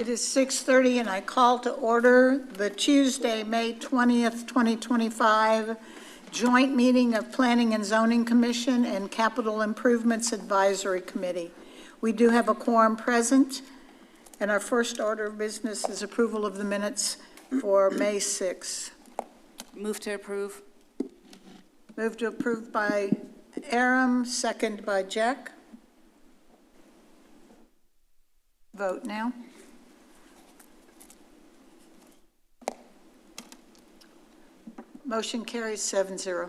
It is 6:30 and I call to order the Tuesday, May 20th, 2025 joint meeting of Planning and Zoning Commission and Capital Improvements Advisory Committee. We do have a quorum present, and our first order of business is approval of the minutes for May 6th. Move to approve. Move to approve by Aram, second by Jack. Vote now. Motion carries 7-0.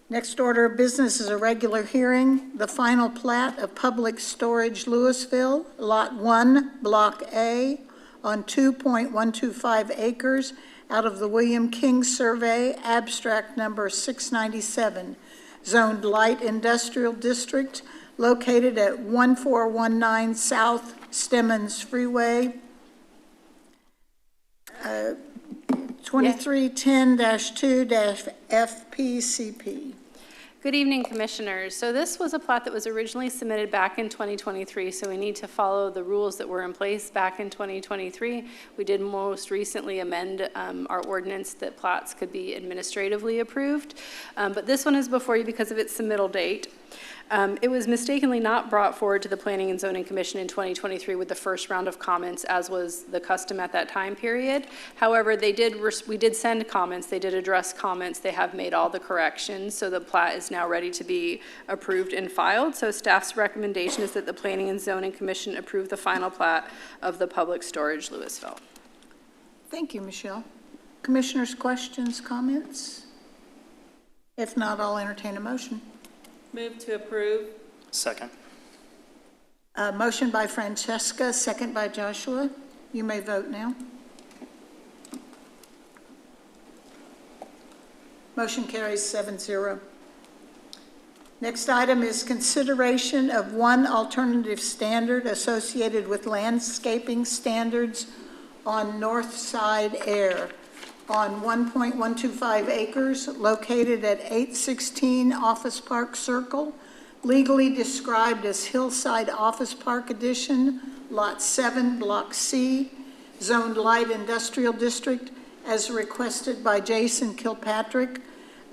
Next order of business is a regular hearing, the final plat of Public Storage Lewisville, Lot 1, Block A, on 2.125 acres out of the William King Survey, abstract number 697, zoned light industrial district, located at 1419 South Stemmons Freeway, 2310-2-FPCP. Good evening, Commissioners. So this was a plat that was originally submitted back in 2023, so we need to follow the rules that were in place back in 2023. We did most recently amend our ordinance that plats could be administratively approved, but this one is before you because of its submittal date. It was mistakenly not brought forward to the Planning and Zoning Commission in 2023 with the first round of comments, as was the custom at that time period. However, we did send comments, they did address comments, they have made all the corrections, so the plat is now ready to be approved and filed. So staff's recommendation is that the Planning and Zoning Commission approve the final plat of the Public Storage Lewisville. Thank you, Michelle. Commissioners, questions, comments? If not, I'll entertain a motion. Move to approve. Second. Motion by Francesca, second by Joshua. You may vote now. Motion carries 7-0. Next item is consideration of one alternative standard associated with landscaping standards on North Side Air on 1.125 acres located at 816 Office Park Circle, legally described as Hillside Office Park Edition, Lot 7, Block C, zoned light industrial district, as requested by Jason Kilpatrick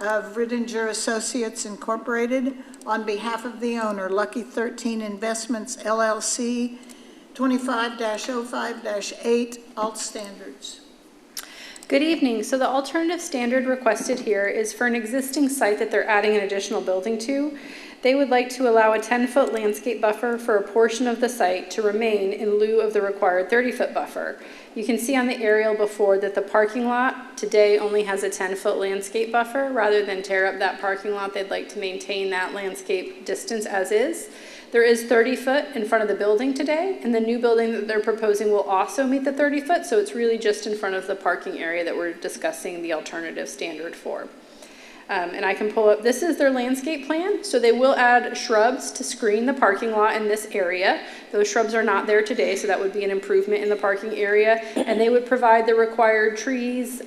of Riddinger Associates Incorporated on behalf of the owner, Lucky 13 Investments LLC, 25-05-8, alt standards. Good evening. So the alternative standard requested here is for an existing site that they're adding an additional building to. They would like to allow a 10-foot landscape buffer for a portion of the site to remain in lieu of the required 30-foot buffer. You can see on the aerial before that the parking lot today only has a 10-foot landscape buffer. Rather than tear up that parking lot, they'd like to maintain that landscape distance as is. There is 30 foot in front of the building today, and the new building that they're proposing will also meet the 30 foot, so it's really just in front of the parking area that we're discussing the alternative standard for. And I can pull up, this is their landscape plan, so they will add shrubs to screen the parking lot in this area. Those shrubs are not there today, so that would be an improvement in the parking area, and they would provide the required trees,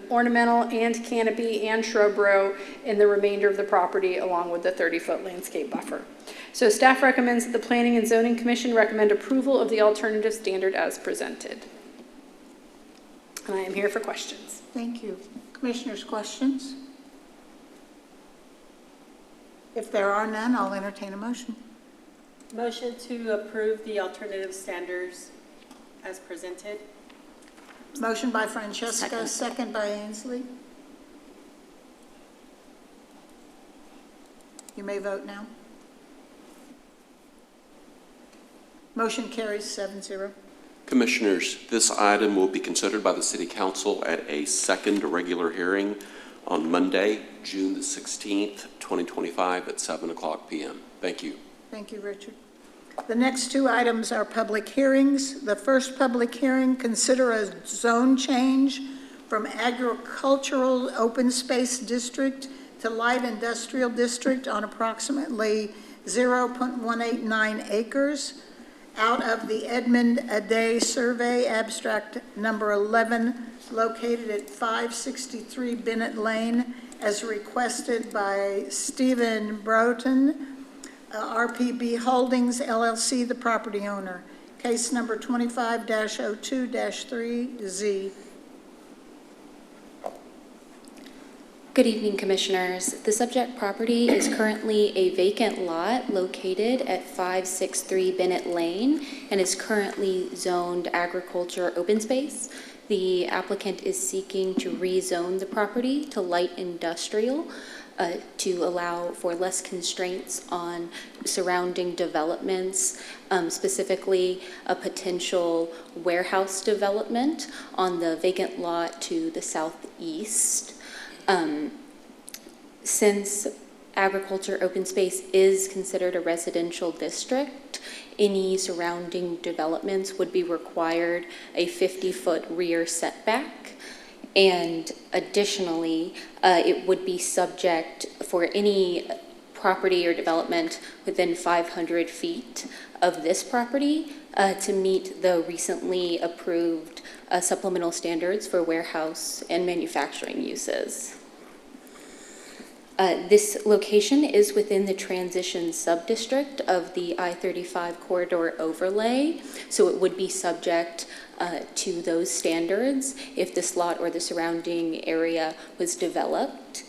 ornamental and canopy and shrub row in the remainder of the property, along with the 30-foot landscape buffer. So staff recommends that the Planning and Zoning Commission recommend approval of the alternative standard as presented. And I am here for questions. Thank you. Commissioners, questions? If there are none, I'll entertain a motion. Motion to approve the alternative standards as presented. Motion by Francesca, second by Ainsley. You may vote now. Motion carries 7-0. Commissioners, this item will be considered by the City Council at a second regular hearing on Monday, June the 16th, 2025 at 7:00 p.m. Thank you. Thank you, Richard. The next two items are public hearings. The first public hearing, consider a zone change from agricultural open space district to light industrial district on approximately 0.189 acres out of the Edmund Ade Survey, abstract number 11, located at 563 Bennett Lane, as requested by Stephen Broughton RPB Holdings LLC, the property owner. Case number 25-02-3Z. Good evening, Commissioners. The subject property is currently a vacant lot located at 563 Bennett Lane and is currently zoned agriculture open space. The applicant is seeking to rezone the property to light industrial to allow for less constraints on surrounding developments, specifically a potential warehouse development on the vacant lot to the southeast. Since agriculture open space is considered a residential district, any surrounding developments would be required a 50-foot rear setback. And additionally, it would be subject for any property or development within 500 feet of this property to meet the recently approved supplemental standards for warehouse and manufacturing uses. This location is within the transition subdistrict of the I-35 corridor overlay, so it would be subject to those standards if this lot or the surrounding area was developed.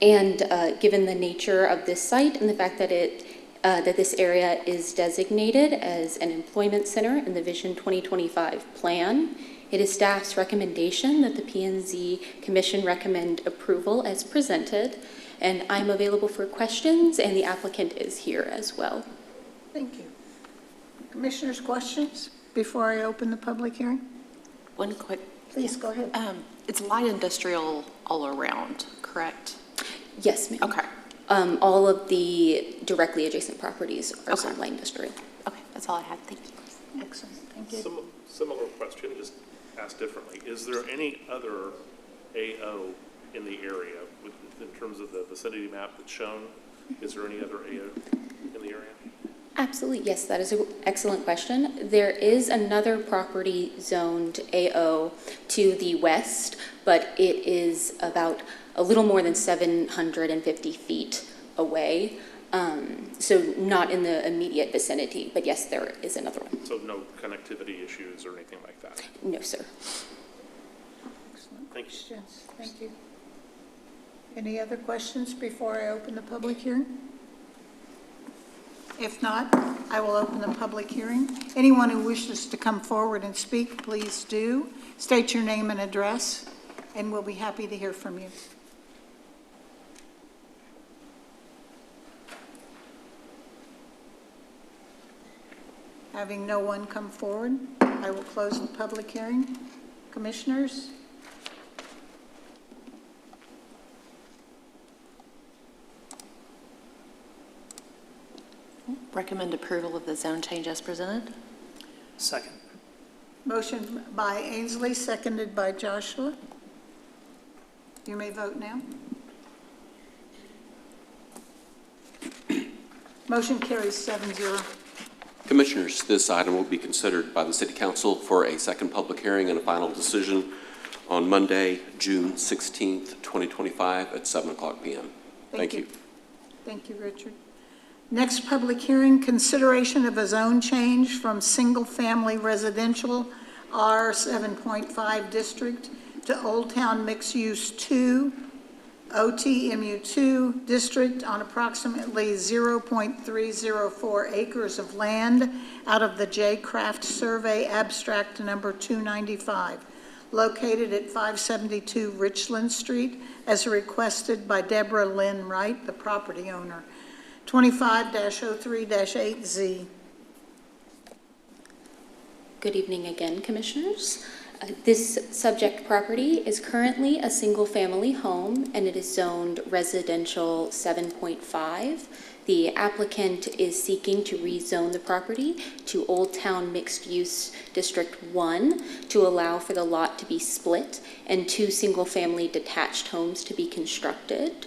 And given the nature of this site and the fact that that this area is designated as an employment center in the Vision 2025 plan, it is staff's recommendation that the P&Z Commission recommend approval as presented, and I'm available for questions, and the applicant is here as well. Thank you. Commissioners, questions before I open the public hearing? One quick, Please go ahead. it's light industrial all around, correct? Yes, ma'am. Okay. All of the directly adjacent properties are Okay. zoned light industrial. Okay, that's all I had. Thank you. Excellent, thank you. Similar question, just asked differently. Is there any other AO in the area in terms of the vicinity map that's shown? Is there any other AO in the area? Absolutely, yes, that is an excellent question. There is another property zoned AO to the west, but it is about a little more than 750 feet away. So not in the immediate vicinity, but yes, there is another one. So no connectivity issues or anything like that? No, sir. Excellent Thank you. questions. Thank you. Any other questions before I open the public hearing? If not, I will open the public hearing. Anyone who wishes to come forward and speak, please do. State your name and address, and we'll be happy to hear from you. Having no one come forward, I will close the public hearing. Commissioners? Recommend approval of the zone change as presented? Second. Motion by Ainsley, seconded by Joshua. You may vote now. Motion carries 7-0. Commissioners, this item will be considered by the City Council for a second public hearing and a final decision on Monday, June 16th, 2025 at 7 o'clock p.m. Thank you. Thank you, Richard. Next public hearing, consideration of a zone change from single-family residential R7.5 district to Old Town Mixed Use 2, OTMU2 district on approximately 0.304 acres of land out of the J. Craft Survey Abstract number 295, located at 572 Richland Street, as requested by Deborah Lynn Wright, the property owner. 25-03-8Z. Good evening again, Commissioners. This subject property is currently a single-family home, and it is zoned residential 7.5. The applicant is seeking to rezone the property to Old Town Mixed Use District 1 to allow for the lot to be split and 2 single-family detached homes to be constructed.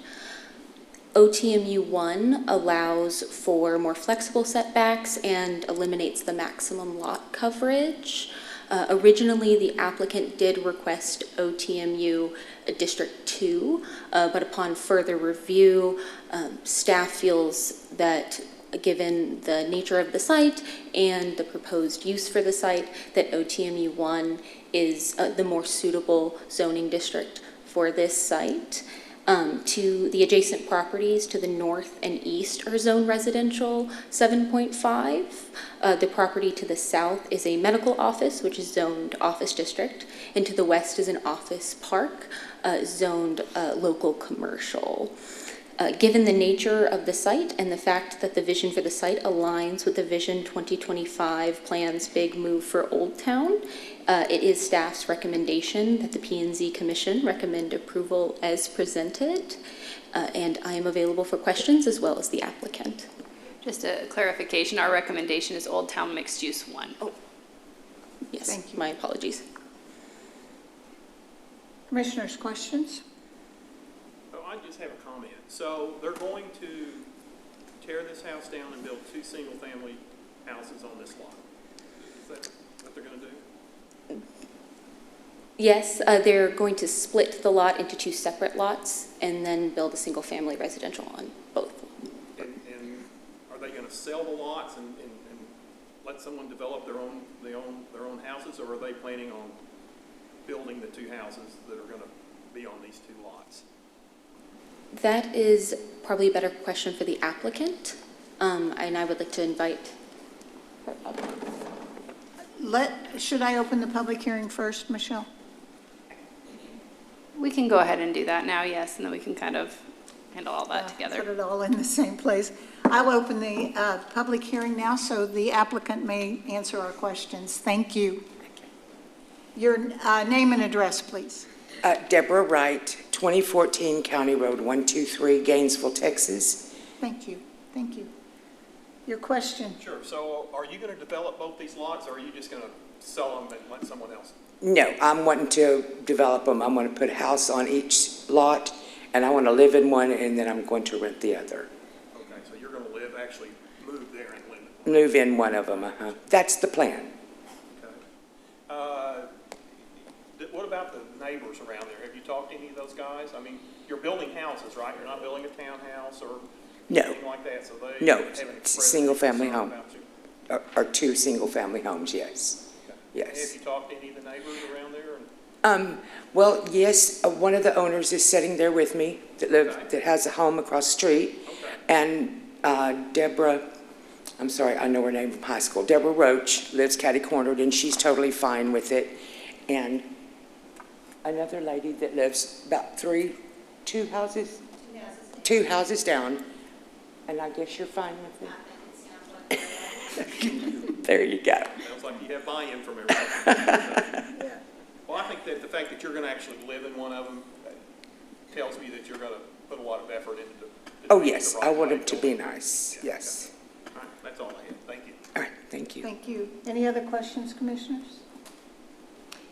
OTMU 1 allows for more flexible setbacks and eliminates the maximum lot coverage. Originally, the applicant did request OTMU District 2, but upon further review, staff feels that given the nature of the site and the proposed use for the site, that OTMU 1 is the more suitable zoning district for this site. To the adjacent properties to the north and east are zone residential 7.5. The property to the south is a medical office, which is zoned office district, and to the west is an office park, zoned local commercial. Given the nature of the site and the fact that the vision for the site aligns with the Vision 2025 plan's big move for Old Town, it is staff's recommendation that the P&Z Commission recommend approval as presented, and I am available for questions as well as the applicant. Just a clarification, our recommendation is Old Town Mixed Use 1. Oh, yes, Thank you. my apologies. Commissioners, questions? Oh, I just have a comment. So they're going to tear this house down and build 2 single-family houses on this lot. Is that what they're going to do? Yes, they're going to split the lot into 2 separate lots and then build a single-family residential on both. And are they going to sell the lots and let someone develop their own houses, or are they planning on building the 2 houses that are going to be on these 2 lots? That is probably a better question for the applicant, and I would like to invite her up. Should I open the public hearing first, Michelle? We can go ahead and do that now, yes, and then we can kind of handle all that Put together. it all in the same place. I'll open the public hearing now so the applicant may answer our questions. Thank you. Your name and address, please. Deborah Wright, 2014 County Road 123, Gainesville, Texas. Thank you. Thank you. Your question? Sure. So are you going to develop both these lots, or are you just going to sell them and let someone else? No, I'm wanting to develop them. I'm going to put a house on each lot, and I want to live in one, and then I'm going to rent the other. Okay, so you're going to actually move there and live in one. Move in one of them, That's the plan. Okay. What about the neighbors around there? Have you talked to any of those guys? I mean, you're building houses, right? You're not building a townhouse or No. anything like that, so they No, haven't it's a expressed single-family concern home. about you. Or 2 single-family homes, yes. Okay. Yes. Have you talked to any of the neighbors around there? Well, yes, one of the owners is sitting there with me that has a home across the street. Okay. And Deborah, I'm sorry, I know her name from high school. Deborah Roach lives catty-cornered, and she's totally fine with it. And another lady that lives about 2 houses? 2 houses down. And I guess you're fine with it? There you go. Sounds like you have buy-in from everybody. Well, I think that the fact that you're going to actually live in one of them tells me that you're going to put a lot of effort into the Oh, yes, I want them to be nice, yes. All right, that's all I have. Thank you. All right, thank you. Thank you. Any other questions, Commissioners?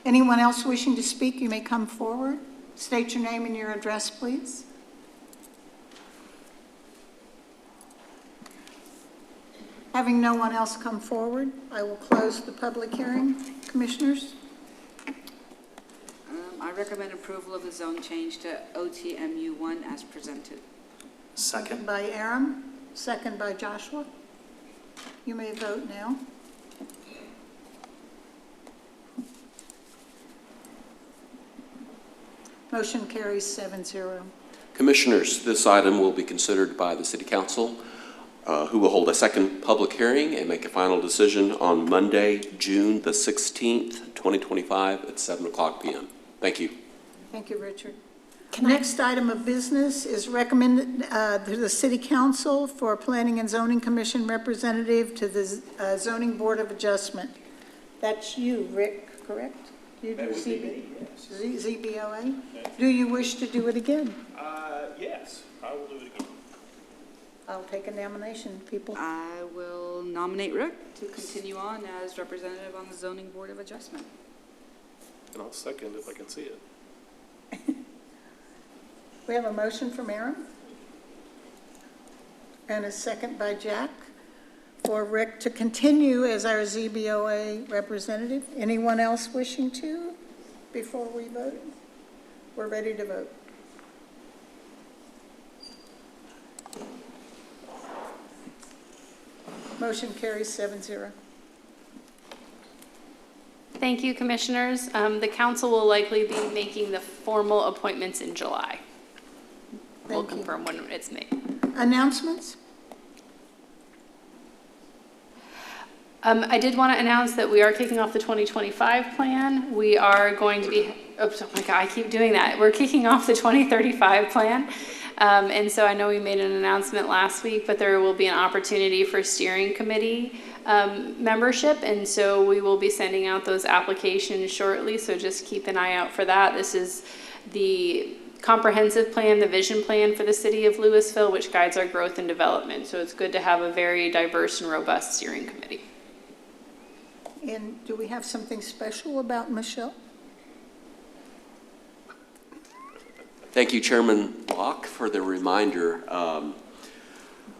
Anyone else wishing to speak, you may come forward. State your name and your address, please. Having no one else come forward, I will close the public hearing. Commissioners? I recommend approval of the zone change to OTMU 1 as presented. Second by Aram, second by Joshua. You may vote now. Motion carries 7-0. Commissioners, this item will be considered by the City Council, who will hold a second public hearing and make a final decision on Monday, June the 16th, 2025 at 7:00 p.m. Thank you. Thank you, Richard. Next item of business is recommended to the City Council for Planning and Zoning Commission representative to the Zoning Board of Adjustment. That's you, Rick, correct? You do ZBOA? Do you wish to do it again? Yes, I will do it again. I'll take a nomination, people. I will nominate Rick to continue on as representative on the Zoning Board of Adjustment. And I'll second if I can see it. We have a motion from Aaron and a second by Jack for Rick to continue as our ZBOA representative. Anyone else wishing to before we vote? We're ready to vote. Motion carries 7-0. Thank you, Commissioners. The council will likely be making the formal appointments in July. We'll Thank you. confirm when it's made. Announcements? I did want to announce that we are kicking off the 2025 plan. We are going to be, oops, oh my God, I keep doing that. We're kicking off the 2035 plan. And so I know we made an announcement last week, but there will be an opportunity for steering committee membership. And so we will be sending out those applications shortly. So just keep an eye out for that. This is the comprehensive plan, the vision plan for the city of Lewisville, which guides our growth and development. So it's good to have a very diverse and robust steering committee. And do we have something special about Michelle? Thank you, Chairman Locke, for the reminder. I'm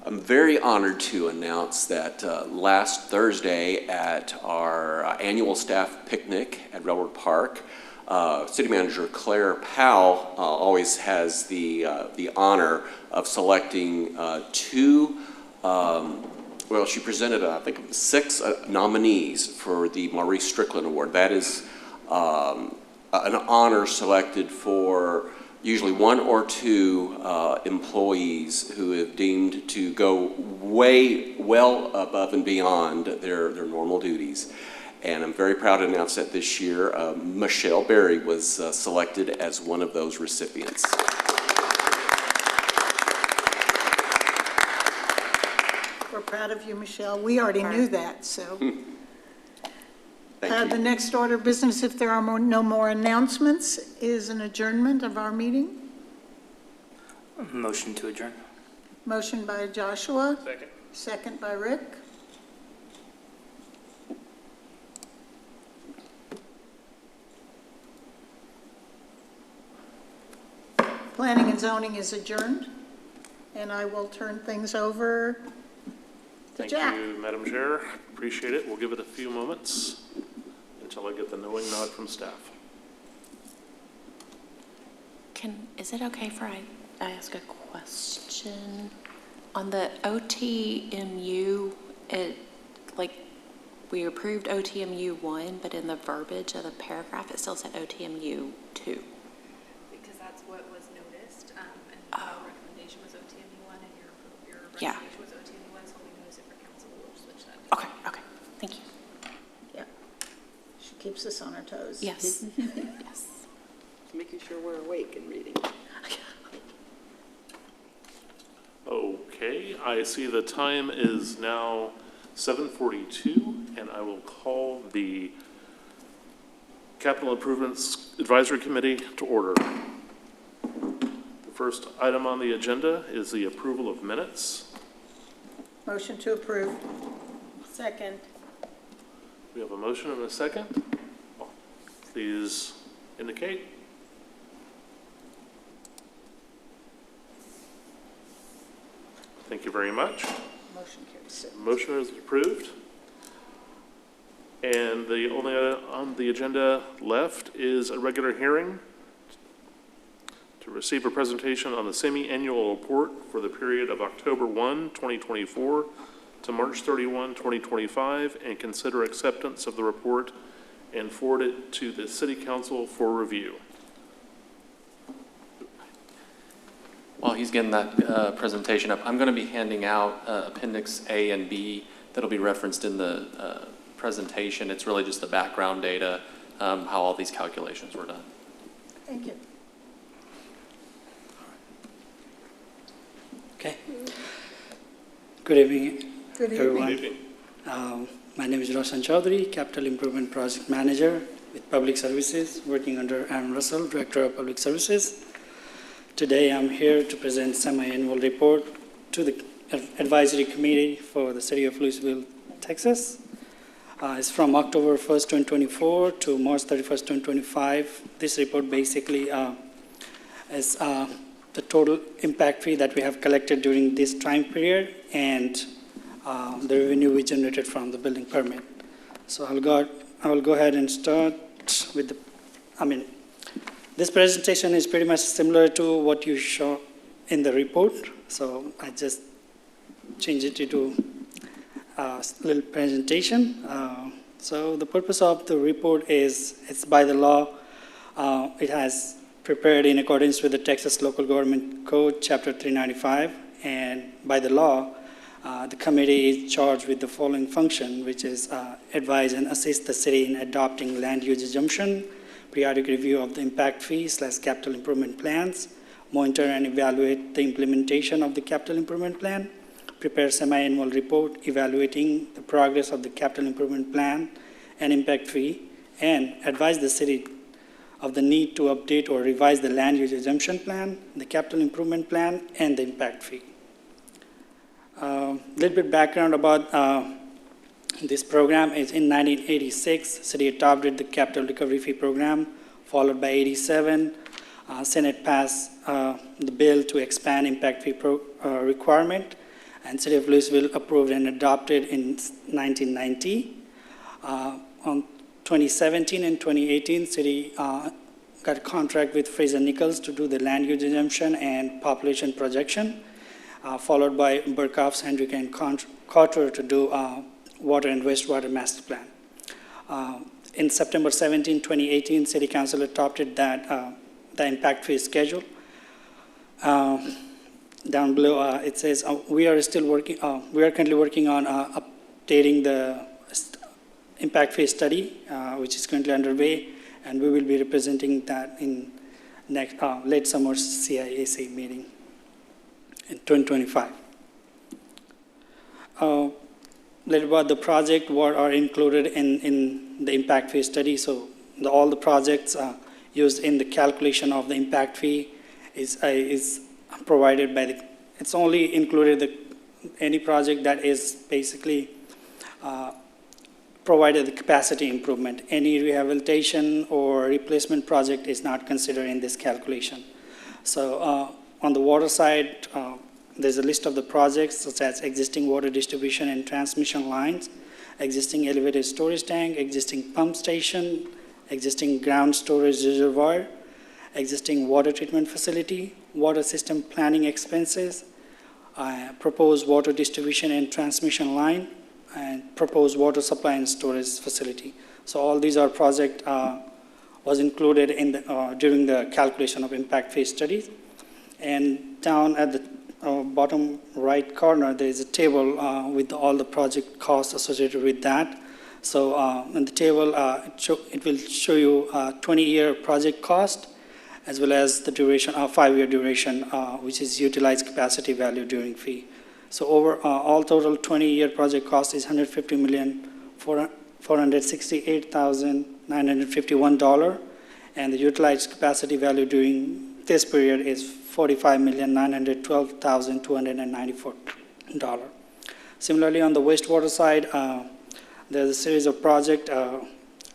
very honored to announce that last Thursday at our annual staff picnic at Railroad Park, City Manager Claire Powell always has the honor of selecting two. Well, she presented, I think, 6 nominees for the Maurice Strickland Award. That is an honor selected for usually 1 or 2 employees who have deemed to go well above and beyond their normal duties. And I'm very proud to announce that this year, Michelle Berry was selected as one of those recipients. We're proud of you, Michelle. We already knew that, so. Thank you. The next order of business, if there are no more announcements, is an adjournment of our meeting. Motion to adjourn. Motion by Joshua. Second. Second by Rick. Planning and zoning is adjourned, and I will turn things over to Jack. Thank you, Madam Chair. Appreciate it. We'll give it a few moments until I get the knowing nod from staff. Is it okay if I ask a question? On the OTMU, we approved OTMU 1, but in the verbiage of the paragraph, it still said OTMU 2. Because that's what was noticed, and our recommendation was OTMU 1, and your Yeah. recommendation was OTMU 1, so we noticed it for council, we'll switch that. Okay, thank you. Yeah. She keeps us on our toes. Yes, yes. Making sure we're awake and reading. Okay, I see the time is now 7:42, and I will call the Capital Improvements Advisory Committee to order. The first item on the agenda is the approval of minutes. Motion to approve. Second. We have a motion and a second. Please indicate. Thank you very much. Motion carries. Motion is approved. And the only item on the agenda left is a regular hearing to receive a presentation on the semi-annual report for the period of October 1, 2024 to March 31, 2025, and consider acceptance of the report and forward it to the City Council for review. While he's getting that presentation up, I'm going to be handing out Appendix A and B that'll be referenced in the presentation. It's really just the background data, how all these calculations were done. Thank you. Okay. Good evening, Good everyone. evening. My name is Roshan Chaudhary, Capital Improvement Project Manager with Public Services, working under Aaron Russell, Director of Public Services. Today I'm here to present semi-annual report to the Advisory Committee for the City of Lewisville, Texas. It's from October 1st, 2024 to March 31st, 2025. This report basically is the total impact fee that we have collected during this time period and the revenue we generated from the building permit. So I will go ahead and start with this presentation is pretty much similar to what you saw in the report. So I just changed it to a little presentation. So the purpose of the report is, it's by the law. It has prepared in accordance with the Texas Local Government Code, Chapter 395, and by the law, the committee is charged with the following function, which is advise and assist the city in adopting land use assumption, periodic review of the impact fees / capital improvement plans, monitor and evaluate the implementation of the capital improvement plan, prepare semi-annual report evaluating the progress of the capital improvement plan and impact fee, and advise the city of the need to update or revise the land use assumption plan, the capital improvement plan, and the impact fee. A little bit background about this program is in 1986, city adopted the capital recovery fee program, followed by 87. Senate passed the bill to expand impact fee requirement, and City of Lewisville approved and adopted in 1990. On 2017 and 2018, city got a contract with Fraser Nichols to do the land use assumption and population projection, followed by Burkhoff's, Hendrick, and Carter to do water and wastewater master plan. In September 17, 2018, City Council adopted that the impact fee schedule. Down below, it says we are currently working on updating the impact fee study, which is currently underway, and we will be representing that in next late summer CIAC meeting in 2025. Little about the project, what are included in the impact fee study. So all the projects used in the calculation of the impact fee is provided by it's only included any project that is basically provided the capacity improvement. Any rehabilitation or replacement project is not considered in this calculation. So on the water side, there's a list of the projects such as existing water distribution and transmission lines, existing elevated storage tank, existing pump station, existing ground storage reservoir, existing water treatment facility, water system planning expenses, proposed water distribution and transmission line, and proposed water supply and storage facility. So all these are projects was included in during the calculation of impact fee studies. And down at the bottom right corner, there is a table with all the project costs associated with that. So in the table, it will show you 20-year project cost, as well as the duration, 5-year duration, which is utilized capacity value during fee. So over all total 20-year project cost is $150,468,951, and the utilized capacity value during this period is $45,912,294. Similarly, on the wastewater side, there's a series of projects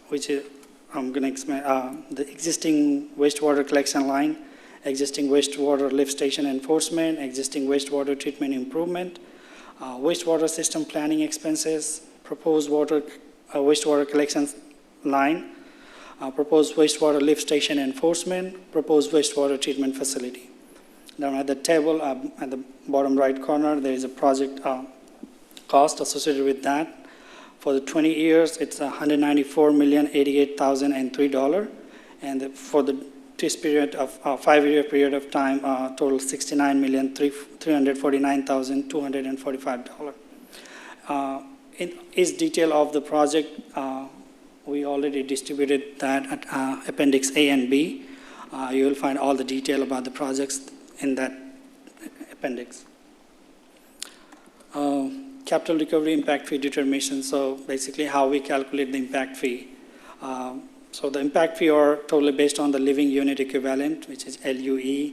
which is, I'm going to explain, the existing wastewater collection line, existing wastewater lift station enforcement, existing wastewater treatment improvement, wastewater system planning expenses, proposed wastewater collection line, proposed wastewater lift station enforcement, proposed wastewater treatment facility. Down at the table, at the bottom right corner, there is a project cost associated with that. For the 20 years, it's $194,088,003, and for this period of 5-year period of time, total $69,349,245. In each detail of the project, we already distributed that at Appendix A and B. You will find all the detail about the projects in that appendix. Capital recovery impact fee determination. So basically how we calculate the impact fee. So the impact fee are totally based on the living unit equivalent, which is LUE,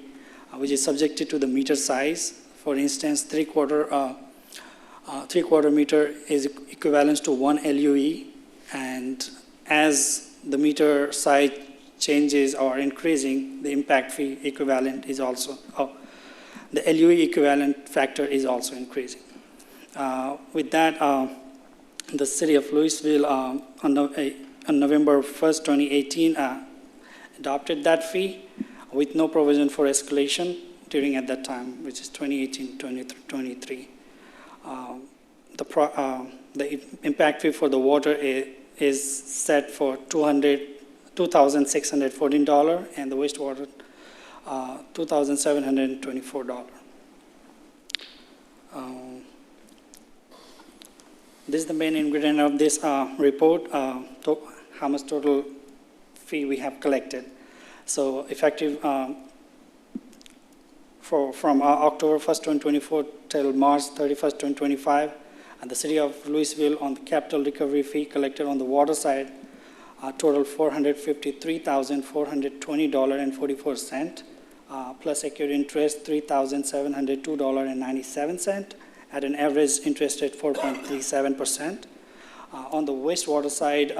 which is subjected to the meter size. For instance, 3/4 meter is equivalent to 1 LUE, and as the meter size changes or increasing, the impact fee equivalent is also, the LUE equivalent factor is also increasing. With that, the city of Lewisville on November 1st, 2018, adopted that fee with no provision for escalation during at that time, which is 2018-23. The impact fee for the water is set for $2,614, and the wastewater $2,724. This is the main ingredient of this report, how much total fee we have collected. So effective from October 1st, 2024 till March 31st, 2025, and the city of Lewisville on the capital recovery fee collected on the water side total $453,420.44, plus accrued interest $3,702.97 at an average interest rate 4.37%. On the wastewater side,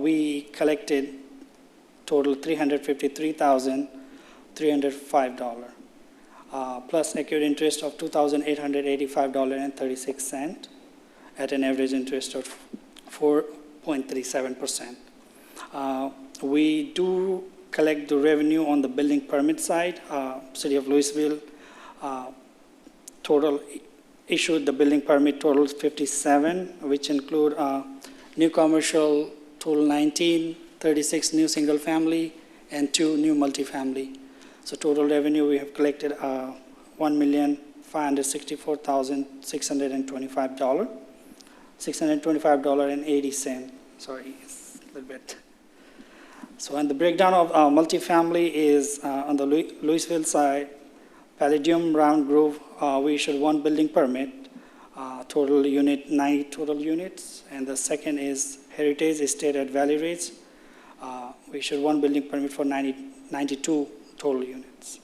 we collected total $353,305, plus accrued interest of $2,885.36 at an average interest of 4.37%. We do collect the revenue on the building permit side. City of Lewisville total issued the building permit totals 57, which include new commercial total 19, 36 new single family, and 2 new multifamily. So total revenue we have collected $1,564,625, $625.80. Sorry, it's a little bit. So, and the breakdown of multifamily is on the Lewisville side, Palladium Round Grove, we issued 1 building permit, total unit 90 total units, and the second is Heritage Estate at Valley Ridge. We issued 1 building permit for 92 total units.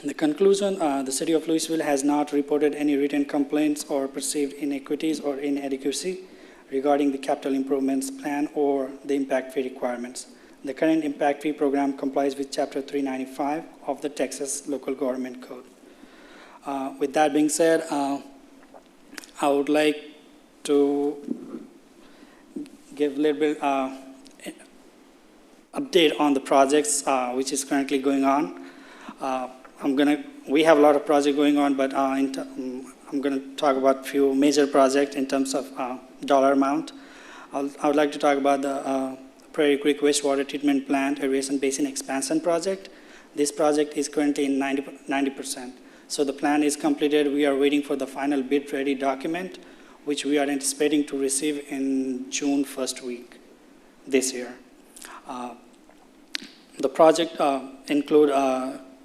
In the conclusion, the city of Lewisville has not reported any written complaints or perceived inequities or inadequacy regarding the capital improvements plan or the impact fee requirements. The current impact fee program complies with Chapter 395 of the Texas Local Government Code. With that being said, I would like to give a little bit update on the projects which is currently going on. We have a lot of projects going on, but I'm going to talk about a few major projects in terms of dollar amount. I would like to talk about the Prairie Creek Wastewater Treatment Plant Aeration Basin Expansion Project. This project is currently in 90%. So the plan is completed. We are waiting for the final bid-ready document, which we are anticipating to receive in June first week this year. The project include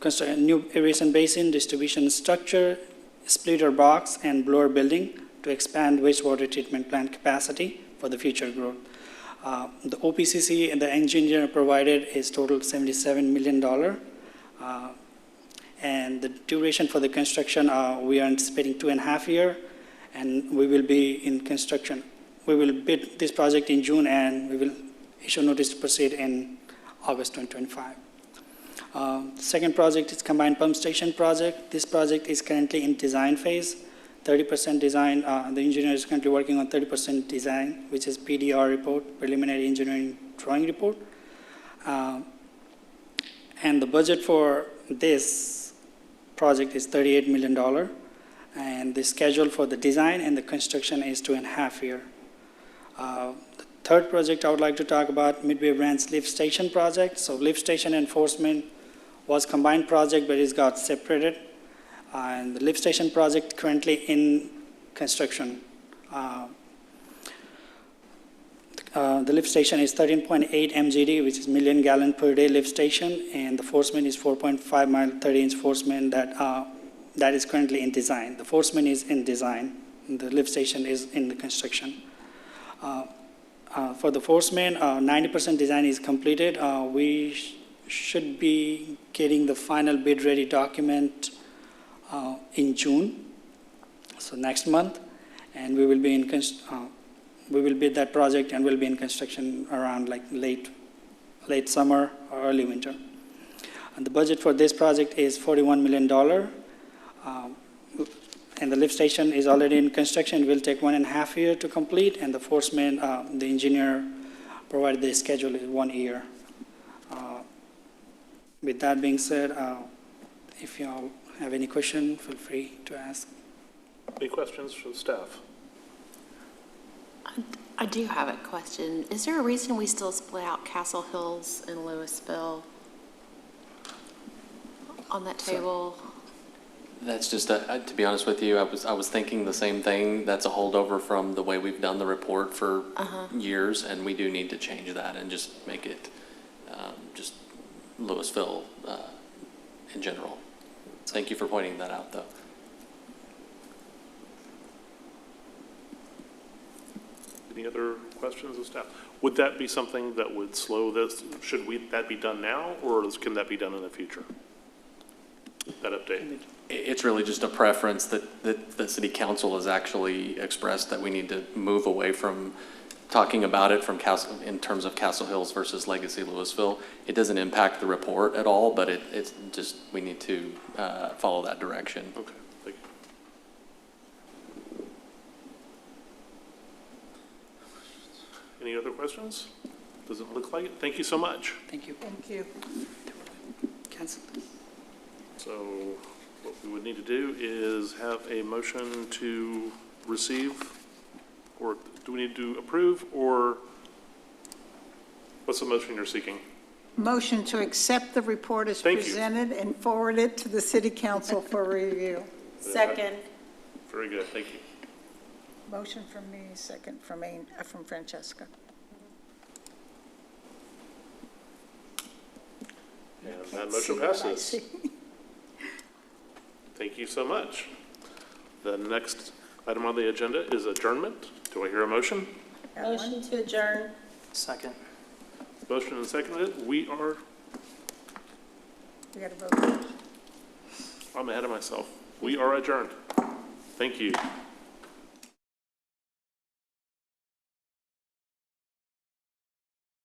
construct a new aeration basin, distribution structure, splitter box, and blower building to expand wastewater treatment plant capacity for the future growth. The OPCC and the engineer provided is total $77 million. And the duration for the construction, we are anticipating 2.5 years, and we will be in construction. We will bid this project in June, and we will issue notice to proceed in August 2025. The second project is combined pump station project. This project is currently in design phase, 30% design. The engineer is currently working on 30% design, which is PDR report, preliminary engineering drawing report. And the budget for this project is $38 million. And the schedule for the design and the construction is 2.5 years. The third project I would like to talk about, Midway Branch Lift Station project. So lift station enforcement was combined project, but it got separated. And the lift station project currently in construction. The lift station is 13.8 MGD, which is million gallon per day lift station, and the forceman is 4.5 mile 30-inch forceman that is currently in design. The forceman is in design, and the lift station is in the construction. For the forceman, 90% design is completed. We should be getting the final bid-ready document in June, so next month, and we will be in we will bid that project and we'll be in construction around like late summer or early winter. And the budget for this project is $41 million. And the lift station is already in construction. It will take 1.5 years to complete, and the force main, the engineer provided the schedule is 1 year. With that being said, if you all have any question, feel free to ask. Any questions for the staff? I do have a question. Is there a reason we still split out Castle Hills and Lewisville on that table? That's just, to be honest with you, I was thinking the same thing. That's a holdover from the way we've done the report for years, and we do need to change that and just make it just Lewisville in general. Thank you for pointing that out, though. Any other questions of staff? Would that be something that would slow this? Should that be done now, or can that be done in the future? That update? It's really just a preference that the city council has actually expressed that we need to move away from talking about it from in terms of Castle Hills versus Legacy Lewisville. It doesn't impact the report at all, but it's just, we need to follow that direction. Okay, thank you. Any other questions? Doesn't look like it. Thank you so much. Thank you. Thank you. Cancel. So what we would need to do is have a motion to receive, or do we need to approve, or what's the motion you're seeking? Motion to accept the report as Thank you. presented and forward it to the city council for review. Second. Very good, thank you. Motion from me, second from Francesca. And that motion passes. Thank you so much. The next item on the agenda is adjournment. Do I hear a motion? Motion to adjourn. Second. Motion and seconded. We are, We got to vote. I'm ahead of myself. We are adjourned. Thank you.